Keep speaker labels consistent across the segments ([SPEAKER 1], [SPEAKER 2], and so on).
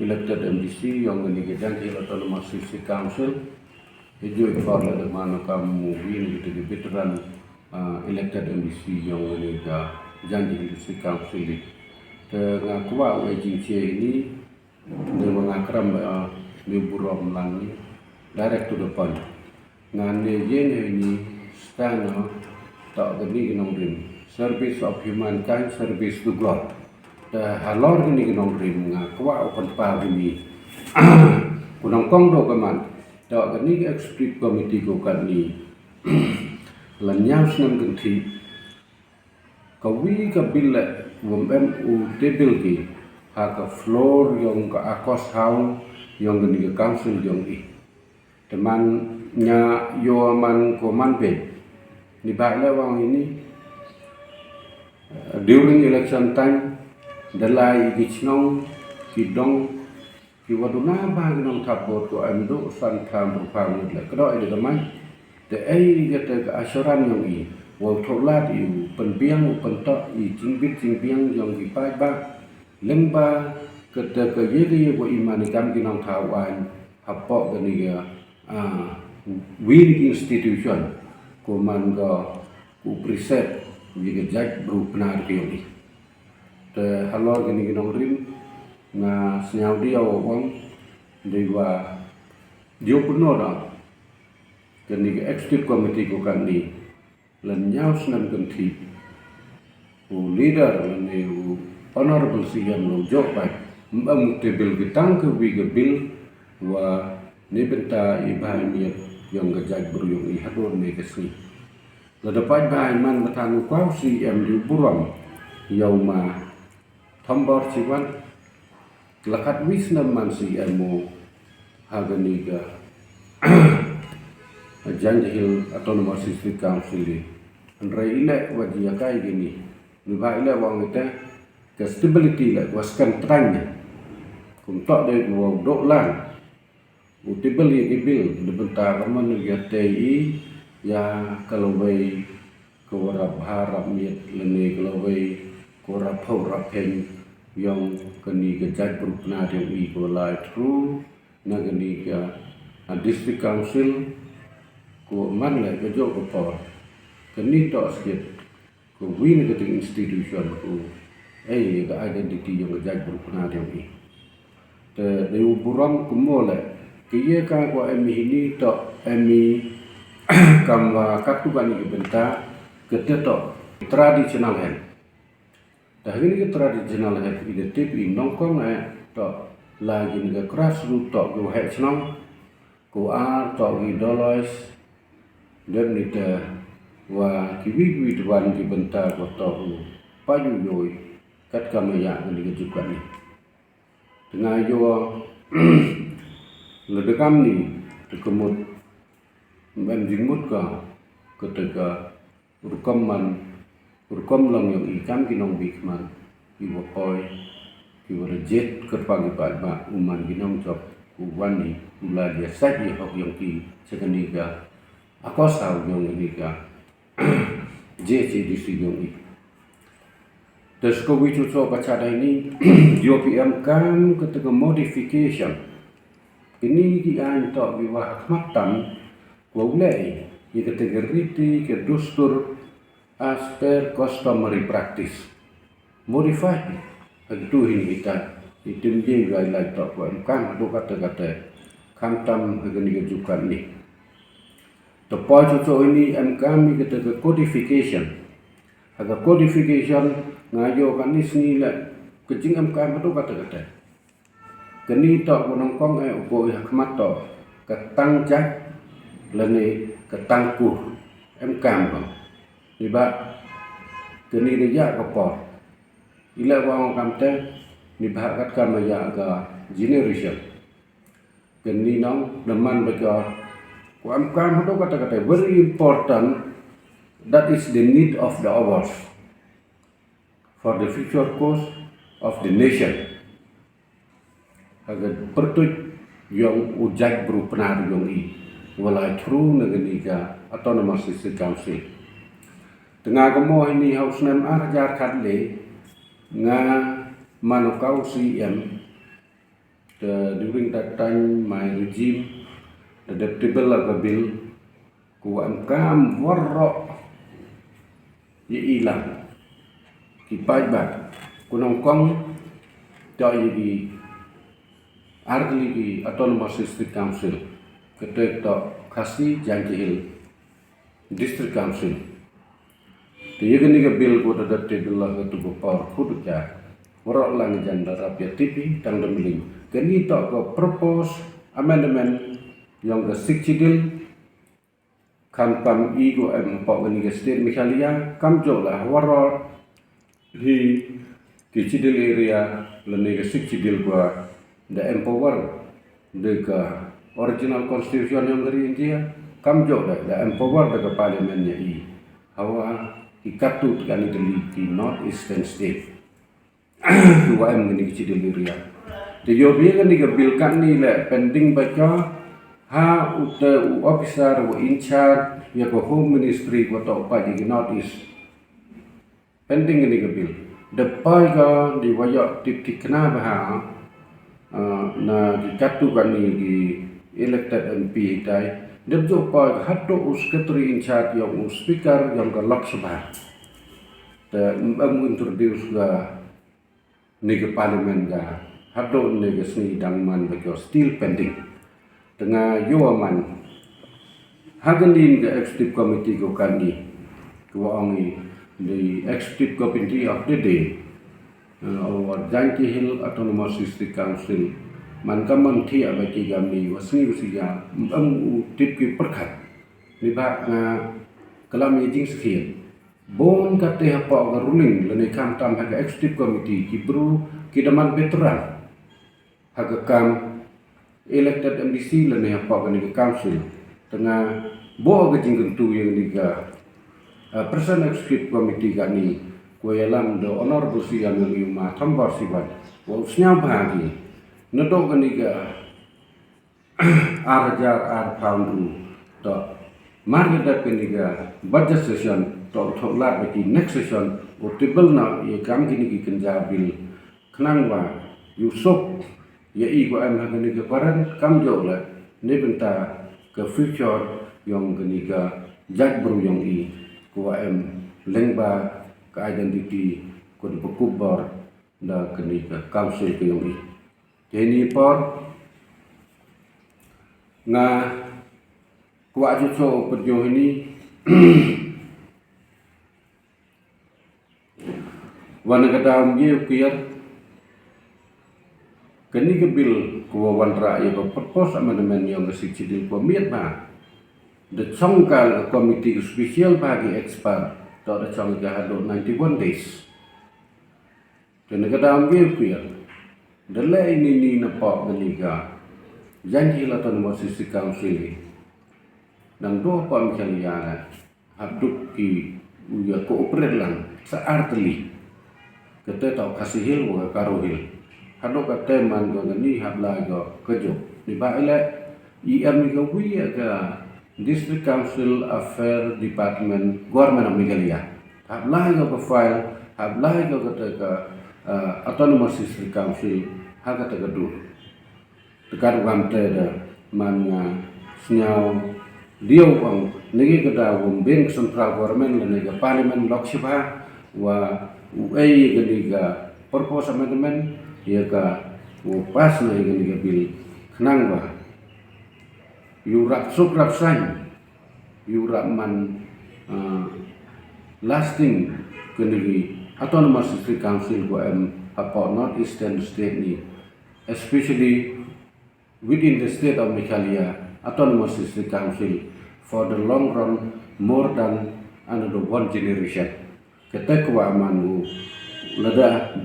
[SPEAKER 1] elected MDC yang ini kita Autonomous City Council hijau ikut ada mana kamu ini kita veteran elected MDC yang ini kita janji City Council ini dengan kuat agensi ini dengan mengakram liburan langi direct to the point dengan ini stana tak geni kenong rim service of humankind service to God halor ini kenong rim ngakwa open power ini kunong kong do kaman tak geni executive committee ko kan ni lanyam senam genti kawi ka bila wem u table ki ha ka floor yang ka akos hau yang geni ka council yang teman nya yo man ko man be ni ba lewang ini during election time dalai gichnong kidong ki waduna ba ginong tapot ko ando san tham rupang le kdo ide gamai te ai gete assuran yang i wo tholat i penbiang pentok i jingbiang yang ki pai ba lemba kete ke yegi wo imani kam ginong thawan hapok gani ga winning institution ko man ga ku preset jika jak bru benar kioni te halor gini ginong rim na senyau dia wong dewa dio puno da gini executive committee ko kan ni lenyau senam genti u leader ni u honorable CM lo jok bai mbam tebel getang ke wi gebil wa ni benta ibahani yang gajak bru yung ihador ni kesni ledapat bahan man matanu kwau CM di buram yauma thambor ciwan lakat wisnam man CM mo haganiga janjil Autonomous City Council di andrai ile wajia kai gini nuba ile wang ite ke stability le waskan tranya kum tok de wo dok lan utibel ye gibil de bentar man ya TI ya kalau bay korap harap miet lene kalau bay korap harap pen yang kini kejat berupna yang i kolai through na kini ke district council ko man le kejo ko por kini to sikit ko win ke institution ko ke identity yang kejat berupna yang i te deu buram kumole kiye ka ko emi ini to emi kamwa katuban ini benta ketetok tradisional hen dah ini tradisional hen ide tip in nongkong to lagi ni grassroots to go het snong ko a to idolois dan nita wa kiwi tuan di benta ko to payu yoi kat kamaya ni juga ni tengah yo ledekam ni tekemut menjimut ka ketika urkom lang yang ikan kinong bikman iwo poi iwo rejet kerpagi ba uman kinong job uwani ula dia saji hok yang ki sekeniga akosau yang ini ka JC di yang ini terus ko wicu so baca ini UPM kan ketika modification ini ki an to biwa matam Waulai, ia kategori ke dustur as per customary practice. Modify, itu ini kita itu dia guideline tak buat. Kan tu kata-kata kantam agak juga ni. Tepat cocok ini kami kita codification. Agak codification ngajo kan ni sini lah. Kecing tu kata-kata. Kini tak menongkong upo hikmat tak ketang jak lene ketangkuh bang niba kini dia kapor ila wang kamte niba kat kamaya ga generation kini nong deman bega ko tu kata-kata very important that is the need of the hours for the future course of the nation agar pertuj yang ujak berupenar yang walai through negara Autonomous City Council. Tengah kemo ini haus nem arjar kadle nga manukau CM during that time my regime the table of bill ku am kam warro ye ilang ki pai ba kunong kong cho ye argli ki autonomous district council ketek to khasi Janji Hill district council the yegni ga bill ko the table of to power khud ja warro lang janda rapia tipi tang demiling keni to ko propose amendment yang ke sikcidil kan pam igo pok ni ke state Michalia kam jo la warro hi kicidil area lene ke sikcidil gua the empower de ka original constitution yang dari India kam jo la the empower de ka parliament nya i hawa ikatut kan itu di north eastern state dua ni kicidil area de yo bi kan ni ke bil kan ni le pending baca ha uta officer wa in charge ya ko home ministry ko to pa di north east pending ni ke bil the pai ga di waya tip tikna ba na di katu kan ni di elected MP dai de jo pa hatto secretary in charge yang speaker yang ke Lok Sabha the introduce ga ni ke parliament ga hatto ni ke sni dangman ba still pending tengah yuaman hagenin the executive committee ko kandi kuangi the executive committee of the day or Janji Hill Autonomous District Council man kaman thi abaki gamni wasni usia tip ki perkhat ni ba kalam ying sekhian bon kate apa ruling lene kam tam ha executive committee ki bru ki daman veteran ha kam elected MDC lene apa kan ke council tengah bo ke jingken tu yang diga person executive committee kani ko yalam the honorable sian yang ma thambar sibat wo snya bahagi nedo kan diga arjar ar foundu to margada kan diga budget session to thola beki next session o table na ye kam kini ki kenjabil knangwa yusuf ya iko am hagani ke paran kam jo la ne benta ke future yang gani ka jag bro yang i ko am lengba ka identity ko de kubar da gani ka council ke yang i teni por nga ko aju so perjo ini wana kadam ye kier kini ke bil ko wanra ya ko propose amendment yang ke sikcidil ko miet ba the chongkal committee special bagi expert to the chongkal 91 days kini ke dalam bil kuya the lay ni na pok ganiga Janji Hill Autonomous District Council dan dua pa misalnya habduk ki uya cooperate lang sa artli kete tau kasih hil wa karo hil hado ka teman go ni habla go kejo di baile IM go wi ga district council affair department government of Meghalaya habla go file habla go ka autonomous district council haga ta dur tekar gamte da man snyau dio wang negi kada wong bank central government le ga parliament Lok Sabha wa uai ga purpose amendment ya ka wo pas na ingin dibil kenang ba yurap sukrap san yurap man lasting kendiri autonomous district council ko apa north eastern state ni especially within the state of Meghalaya autonomous district council for the long run more than another one generation ketekwa manu lada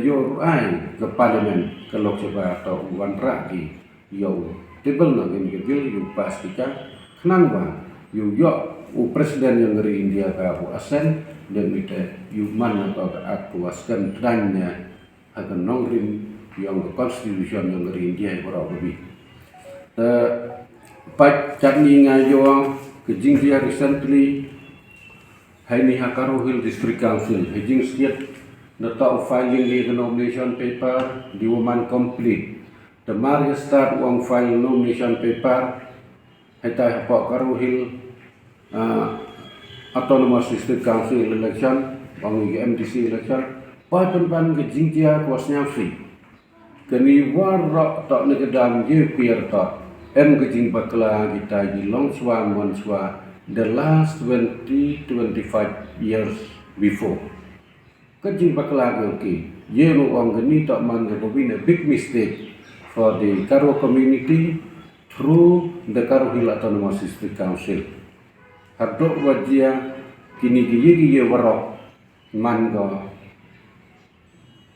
[SPEAKER 1] yo ai ke parlimen ke Lok Sabha atau wanra di yo table na gen ke bil yu pastikan kenang ba yu yo presiden yang dari India ka asen dan mite yu man atau akuaskan trannya akan nongrim yang constitution yang dari India berapa lebih pat chani ngayo ke jingsia recently haini Hakaro Hill District Council hejing state the top filing the nomination paper di woman complete the Maria start wang file nomination paper heta hapok karuhil autonomous district council election wang MDC election pai pan ke jingtia kuasnya free keni warok tok negedam ye pier tok ke jing bakla kita di longswa monswa the last 25 years before kajing bakla ke ye no wang geni tok man been a big mistake for the Karo community through the Karo Hill Autonomous District Council. Hadok wajia kini giye warok man go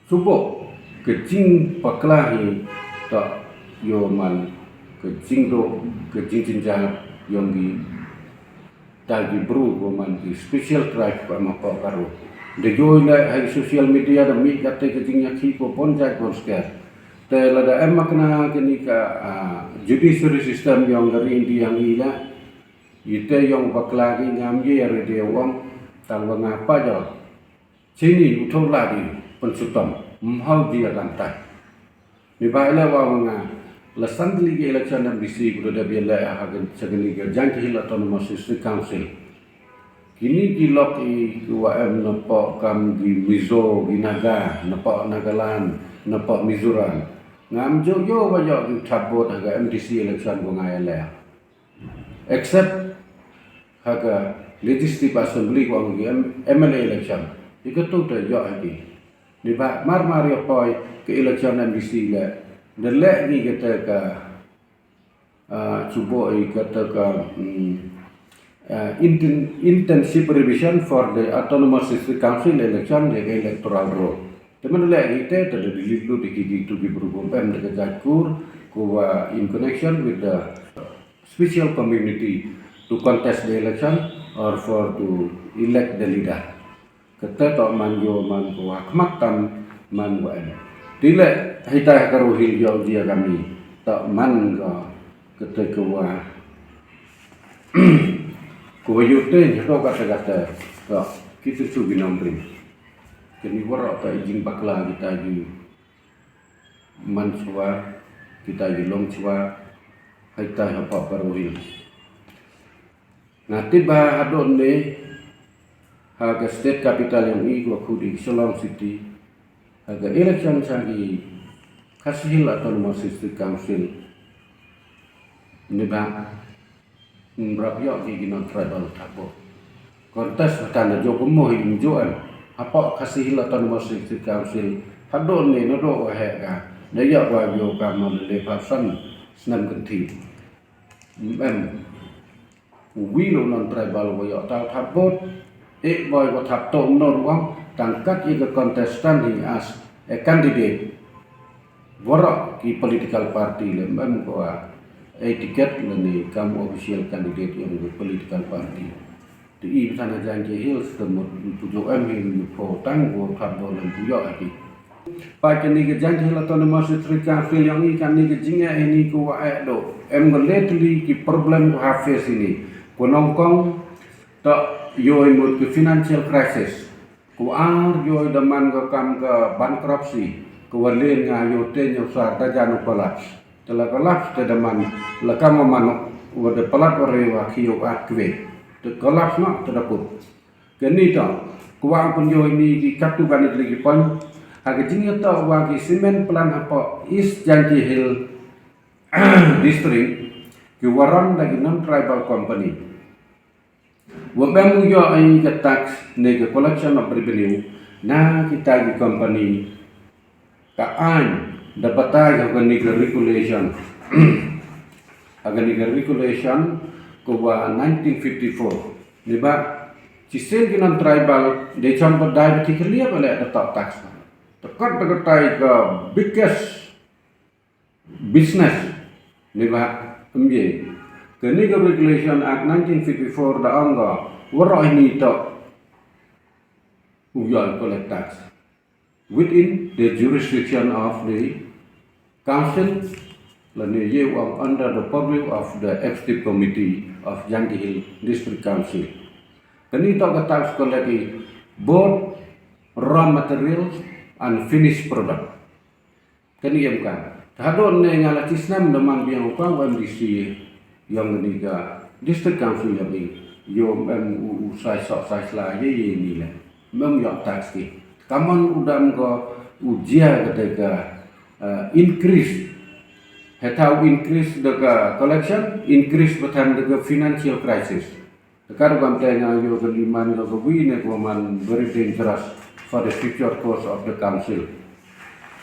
[SPEAKER 1] subo kecing paklahi tak yo man kecing cinja yang di tagi bru go man di special drive pa mapa Karo. De joy la hai social media da mi kate kecingnya ki ko ponjai konsker. Telada emakna kini ka judiciary system yang dari India yang ila ite yang baklagi ngamye ya dia wong tangwa ngapa jo sini utol lagi pensutam mau dia lantai ni baila wong lesan ligi election dan bisi kuda da biela hagen segini janji hil autonomous district council kini gilok i UAM nepok kam di Mizo Ginaga nepok Nagaland nepok Mizoram ngam jo bayo di tabot haga MDC election bungaya except haga legislative assembly wang MLA election ikut tu yo lagi di ba mar yo poi ke election MDC le de le ni kata ka cubo kata ka intensive revision for the autonomous district council election the electoral roll. Teman lagi kita ada dilihat di itu di berhubung dengan Jakur, kuwa in connection with the special community to contest the election or for to elect the leader. Kita tak manjo man kuwa kematam man wan. Tidak kita karuhil jauh dia kami tak man kita kuwa kuwa yute jauh kata tak kita subi nombring. Kini warok tak izin bakla kita di manswa kita di longswa kita apa karuhil. Nah tiba hadon ni haga state capital yang iku di Solong City haga election sagi kasih autonomous district council ni ba berapa di gino tribal tabo kontes tanda joko mohi injoan apa kasih autonomous district council hadon ni nodo hega daya wa yo kamal le pasan senam kenti wilo non tribal wayo tau tabot boy wa tap to non wang tangkat ika contestant ni as a candidate warok ki political party lembam ko tiket ni kamu official candidate yang political party di sana janji hills temut 7M yang po tanggo tabot dan buyo lagi pakai ni ke janji hil autonomous district council yang ikan ni ke jinga ini ko do lately ki problem ko hafiz ini ko nongkong tak yo imut ke financial crisis ko yo daman ko kam ke bankruptcy ko walen nga yo te nyo sar ta janu collapse telah collapse te daman la kam manok wada palat ore wa kiyo akwe te collapse no te daput keni ta ko ang pun yo ini ki katu banit lagi pon aga jinga ta wa ki cement plan apa East Janji Hill district ki waran lagi non tribal company wabang yo ay ke tax ne ke collection of revenue na kita di company kaan dapat ay organic regulation organic regulation ko 1954 di ba sistem kinan tribal de chon pa diabetic liya bale the top tax tekat tay ke biggest business di ba umje kini ke regulation act 1954 da angga waro ini to uyal collect tax within the jurisdiction of the council lani ye under the purview of the executive committee of Janji Hill District Council. Kini to ke tax collect both raw materials and finished product. Kini yang kan Hadon ne ngala tisnam daman biang upang MDC yang ketiga district council yang ini yo usai sok sai sela ye ni lah yok tax ki kaman udam ko ujia ketika increase hetau increase the collection increase betan the financial crisis tekar bantanya yo keliman ko wine ko man very dangerous for the future course of the council.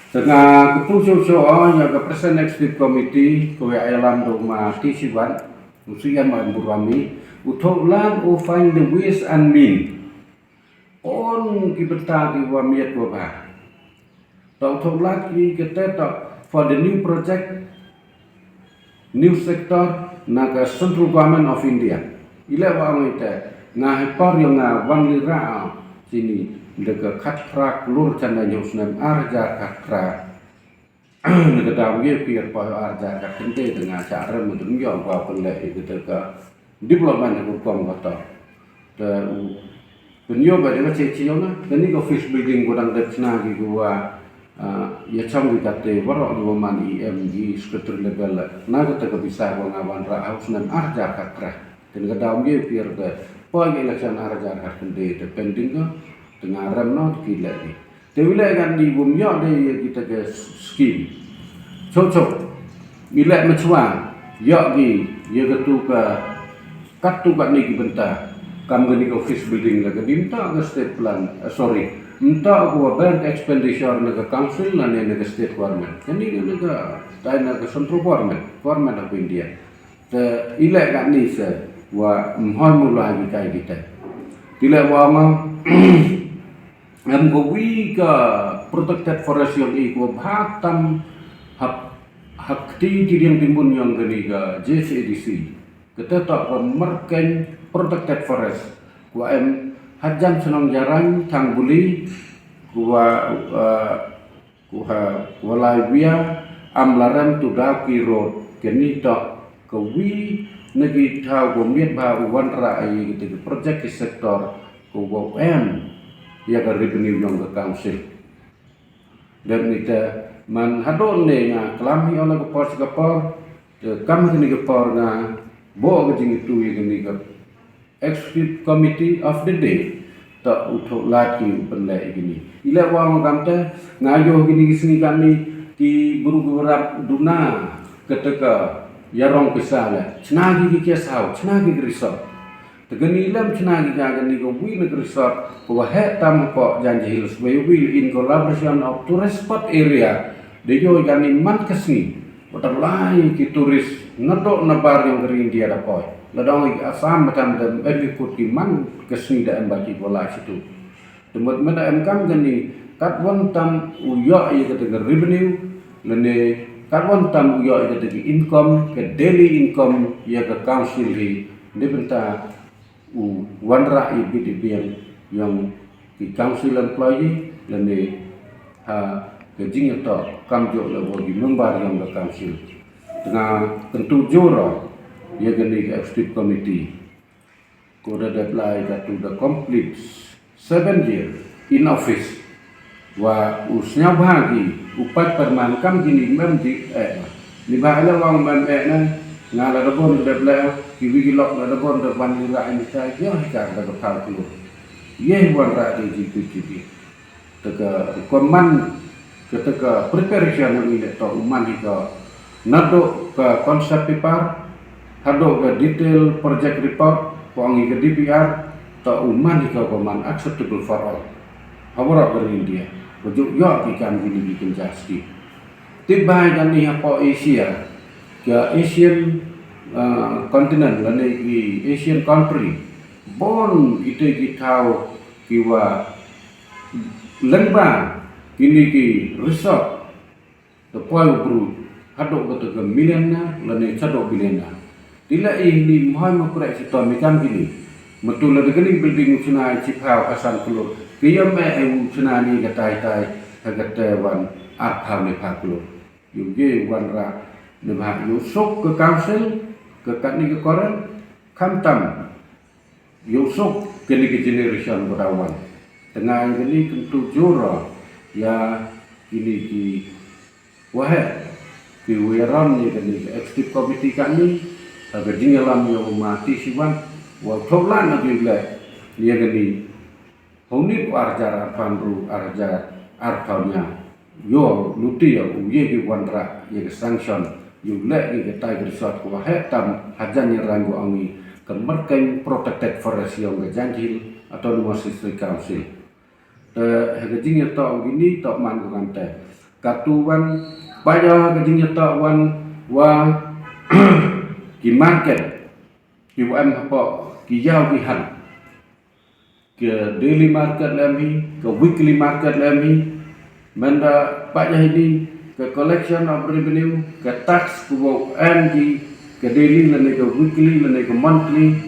[SPEAKER 1] Tengah keputusan yang ke Presiden Executive Committee kowe alam doma tisiwan usian man burami utholan o find the ways and mean on kibeta ki wa miet ko ba tau tholat ki keteta for the new project new sector naga Central Government of India ila wa ngite ngah par yang wan lira sini dega khatra klur chanda nyusnam arja khatra dega damge pier pa arja khinte dengan cara mudun yo pa pele dega development ko kom kata te penyo ba dega ceciyo na ni office building godang dechna gi gua ya cham gi kate waro go man EMG secretary level na ko te bisa go ngawan ra hausnam arja khatra dega damge pier de pa election arja khinte depending ko tengah remno gila ni. Tewila kan di bumyo de kita ke skim. Cocok. Bila macam ya gi ya ketu ka katu kat ni benta. Kam gani office building la dinta ke state plan minta ko bank expenditure na ke council na ne ke state government. Kani ne ke taina ke central government of India. Te ila kan ni se wa mhoi mulai kai kita. Bila wa ma am go wi ka protected forest yang iko bhatam hakti kiriang timbun yang gani ga JCDC keteta merken protected forest ku am hajan senong jarang thang buli walai bia am laran tu da ki road keni ta ko wi nagi thau go miet ba wan ra ai gitu project sektor ko go am ya ke revenue yang ke council dan kita man hadon ne nga kelami ona ke pos kam ni ke por nga bo ke jing tu ye ni ke executive committee of the day ta utho lati penlai gini ila wa gamta ngayo gini sini kami di buru berap duna ketika yarong pisala chnagi ke kesau chnagi risau tegani lam chnagi ga ni go wi ne resort ko he tam ko janji hills we will in collaboration of tourist spot area de yo gani man kasni waterlai ki turis nato nabar yang dari India da poi ladong asam matan dem elikut ki man kasni da embaki bola situ temut mena kam gani kat won tam uyo ye ke revenue lene kat won tam uyo ye ke income ke daily income ye ke council di benta wanra IPDP yang di council employee lene kejing itu kamjo lebo di member yang ke council tengah tentu juro ya gani executive committee koda apply to the complete 7 year in office wa usnya bagi upat permankam gini mem di ni bahala wang mem na ngala rabon debla kiwi lok na rabon de ban lira ini saja ka da ka ku ye wan ra de GPTB teka koman ketika preparation ini to uman ika nado ka konsep paper hado ka detail project report wangi ke DPR to uman ika koman acceptable for all hawara dari India bejuk yo ikan gini bikin jasti tiba kan ni apa Asia ke Asian continent lane ki Asian country bon kita tahu kiwa lengba kini ki resort the poil bru hadok kata million na lane chadok billion na tila ini mohon makurai situ mikam kini betul ada kini building sunai cipau asan kulo kiyam sunani katai kata wan artham le pakulo yuge wan ra nebah yusuk ke council ke katni ke koran kamtam yusuk kini ke generation berawan tengah ini tentu jura ya ini ki wahai kiwiran ni kani executive committee kami aga jingalam yo mati siwan wa thoblan na bigle ni kani honit arjar panru arjar arthaunya yo luti yo uye ki wandra ye sanction yo le ki tiger shot ko hetam hajan yang rangu angi kemerkeng protected forest yang kejanjil atau Autonomous District Council hegajing to gini to man ko kante katuan paya hegajing to wan wa ki market ki wan apa ki yau ki han ke daily market lami ke weekly market lami manda paya ini ke collection of revenue ke tax ko NG ke daily lene ke weekly lene ke monthly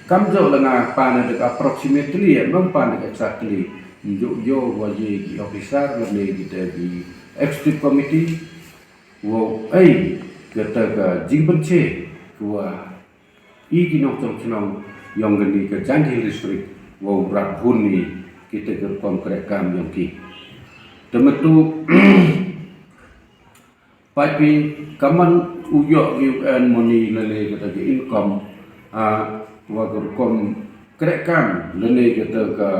[SPEAKER 1] kam jo langa pana de approximately ya bang pana exactly yo waje ki officer lene kita di executive committee wo ai kata ka jingbenche wa i ki nok chong chong yong gani ke janji district wo brak huni kita ke konkret kam yang ki temetu papi kaman uyo UN money lele kata ke income wa kom kerekam lele kata ke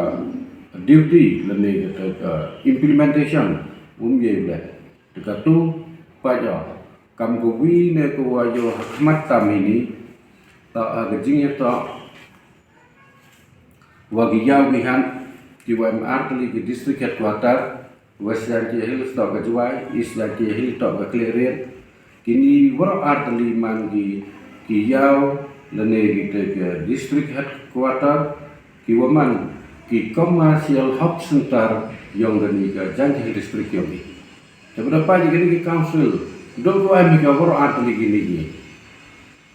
[SPEAKER 1] duty lele kata ke implementation ye le dekatu paja kam ko wi ne ko wa yo hikmat tam ini ta agajing ta wa giyaw gihan ki WMR tali ke district headquarter West Yanti Hills to ke Juwai East Yanti Hills to ke Klerian kini waro artali man ki yaw lene kita ke district headquarter ki waman ki commercial hub center yang gani ke Janji district yang ni seberapa gini ki council do ko ami ka waro artali gini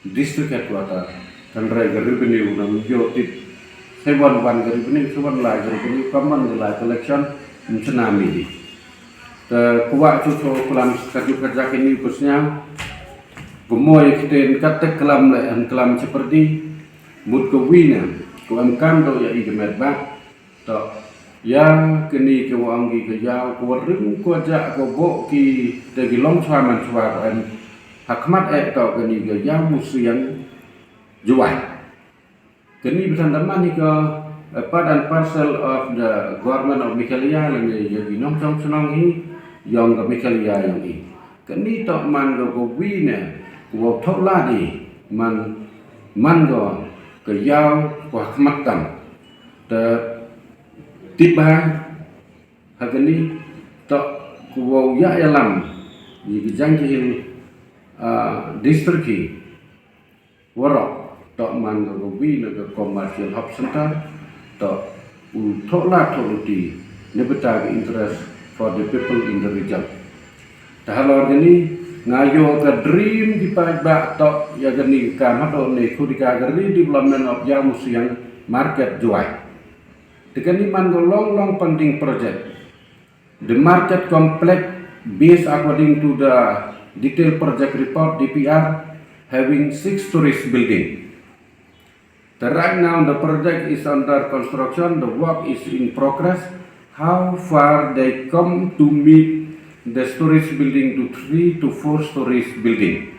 [SPEAKER 1] district headquarter dan rega revenue na mujotip sewan wan revenue sewan la revenue common la collection tsunami di kuat cucu kelam kerja kini khususnya gemoy kita kata kelam kelam seperti mut kewina kuam kando ya igemet ba to ya kini ke wangi ke yau ku ring ku aja ku bo ki degi long swaman swaran hakmat to kini ke yau musian juai kini bersama ni ke part and parcel of the government of Mikalia lagi jadi nong song senang ini yang ke Mikalia yang ini kini tak man ke wina ku thok la di man go ke yau ku khmatam te tiba hagani tak ku ya yalam di Janji district warok tak man ke wina ke commercial hub center tak thok la thok di nebeta interest for the people in the region. Tahalor gani ngayo ka dream di pagba to ya gani ka mato ne kudika gari development of Yamusiang market juai. Tekani man go long pending project. The market complex based according to the detailed project report DPR having 6 tourist building. Right now the project is under construction, the work is in progress. How far they come to meet the storage building to 3 to 4 storage building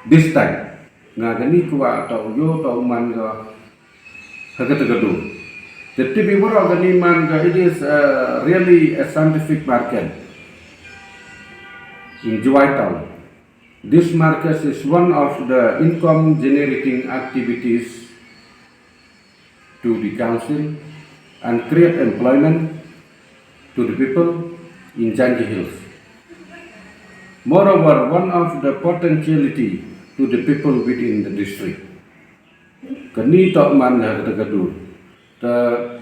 [SPEAKER 1] this time ngagani kuwa atau yo atau man ga hagatu the tibi wara gani man ga it is really a scientific market in Juwai town. This market is one of the income generating activities to the council and create employment to the people in Janji Hills. Moreover, one of the potentiality to the people within the district. Kani tok man kata kadu. The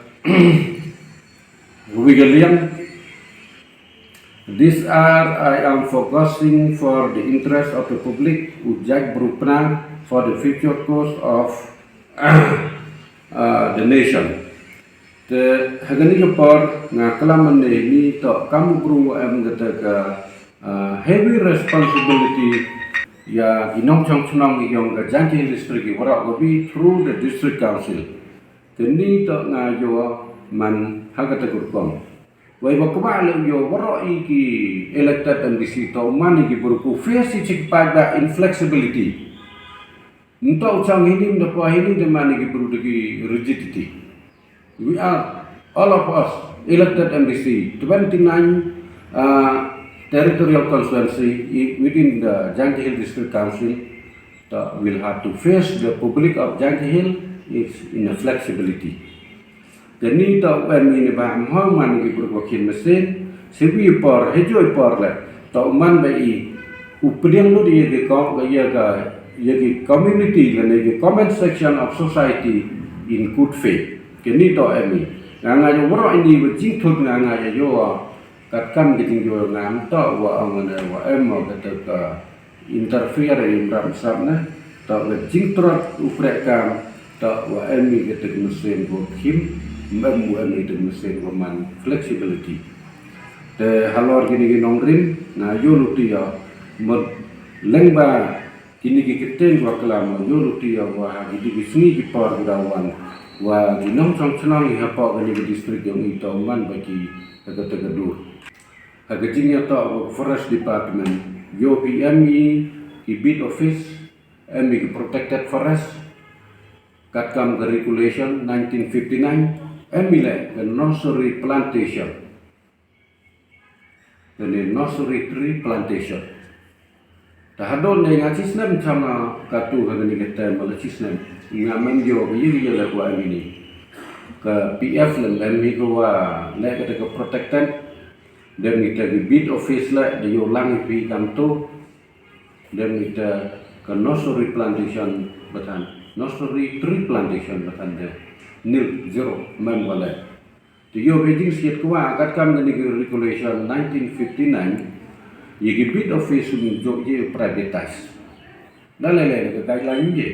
[SPEAKER 1] Wigalian. These are I am focusing for the interest of the public ujak berupna for the future course of the nation. The hagani kapor nga kalaman ni to kamu guru am kata ka heavy responsibility ya inong chong chunong yung ka Janji district wara gobi through the district council. Kini to nga yo man hagata kurkom. Wai bakwa le yo waro ki elected MDC to mani ki beruku face cik pada inflexibility. Untuk ucang ini dapat ini de mani ki beru ki rigidity. We are all of us elected MDC 29 territorial constituency within the Jangkei Hill District Council will have to face the public of Jangkei Hill is in a flexibility. Jadi tau ini baham man ki berwakil mesin sebi por hejoi por le tau man bai updiang lu di ko ya ki community le ki comment section of society in good faith. Kini tau ini nganga yo woro ini bejing thut nganga yo kat kam ki tingjo ngam tau wa angana wa emo kata interfere in ram sabna tau bejing trot uprek kam tau wa emi kata mesin bokim membuat itu mesin roman flexibility. Te halor gini nongrim na yoluti ya lengba kini kiten wa kelama yoluti ya wa di bisni ki par dawan wa ginong trong chnang ha pa gani distrik yang itu man bagi kata dur. Hagajinya ta forest department yo PMI ki bid office MI protected forest katkam regulation 1959 Emile the nursery plantation, the nursery tree plantation. Tahadon dengan cisnem sama katu dengan kita malah cisnem. Ngamen jo biji je gua ini. Ke PF lem ko wa le kata ke protected dan kita di bid office la de yo lang pi kanto dan kita ke nursery plantation batan. Nursery tree plantation batan de. Nil zero memwala. The yo Beijing siat kwa kat kam dengan regulation 1959 ye bid office jo ye privatized. Dalele ke guideline je.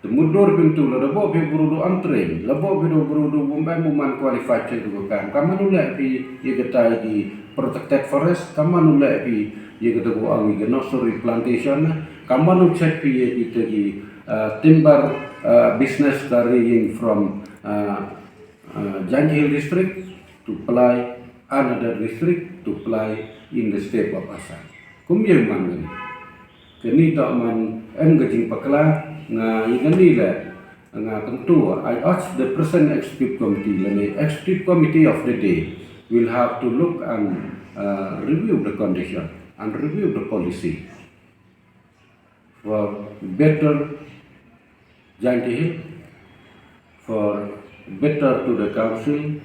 [SPEAKER 1] The mudur pintu la rabo be burudu antre, labo be do burudu bomba muman qualified check ko kam. Kamanula pi ye kata di protected forest, kamanula pi ye kata ko angi nursery plantation, kamanu check pi ye kita di timber business carrying from Jangkei Hill district to apply another district to apply in the state of Assam. Kumyang man kini tak man gajing pakla nga igani la nga tentu I ask the present executive committee executive committee of the day will have to look and review the condition and review the policy for better Jangkei Hill, for better to the council,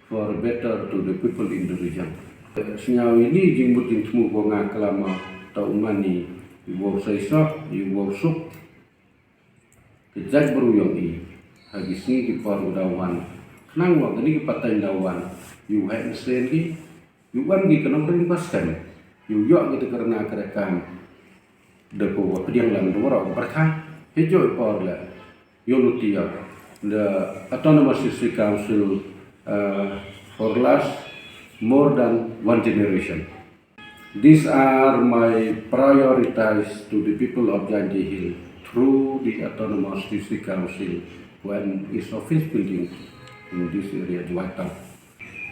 [SPEAKER 1] for better to the people in the region. Senyawa ini jimbut temu bonga kelama tau mani ibu saisok, ibu suk, kejak beruyang i, habis ni di paru dawan, kenang wang ini kepatain dawan, ibu hai mesin ki, ibu kan di kenang terimbaskan, ibu yok kita kerana kerekam, depo pediang lang dua orang berkah. Hijau porla yolutia the autonomous district council for last more than one generation. These are my priorities to the people of Jangkei Hill through the autonomous district council when its office building in this area Juwata.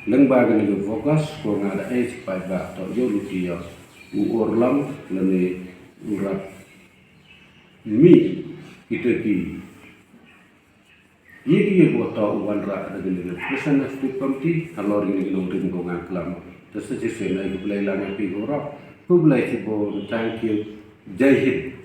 [SPEAKER 1] Lembaga ni fokus ko ngada supaya to yolutia urlam lene urat mi kita ki ye ko ta uwan ra dengan pesan studi komiti halor ini nong ring ko ngaklam terus je se na ko belai lang pi ko ra ko belai ci bo thank you jai hind